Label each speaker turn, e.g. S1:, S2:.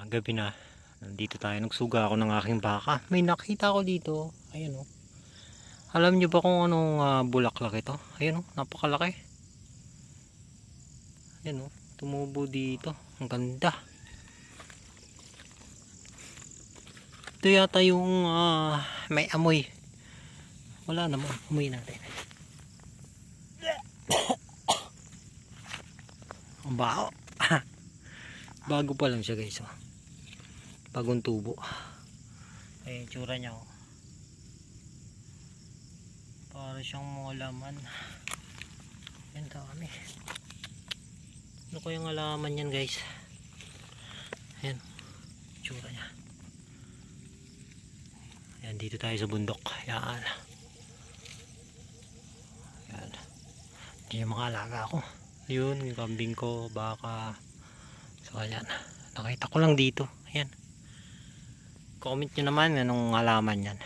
S1: gabi na. Nandito tayo, nagsuga ako ng aking baka. May nakita ako dito. Ayan o. Alam nyo ba kung anong bulaklak ito? Ayan o, napakalaki. Ayan o, tumubo dito. Ang ganda. Ito yata yung may amoy. Wala naman, amoy natin. Ang baho. Bago pa lang siya guys. Oh. Bagong tubo. Ay, tsura niya. Oh. Para siyang mga laman. Yan dami. Ano kayang alaman yan guys? Ayan. Tsura niya. Ayan, dito tayo sa bundok. Yan. Yan. Diyan makalaga ako. Yun, yung kambing ko, baka. So ayan, nakita ko lang dito. Ayan, comment nyo naman anong alaman yan.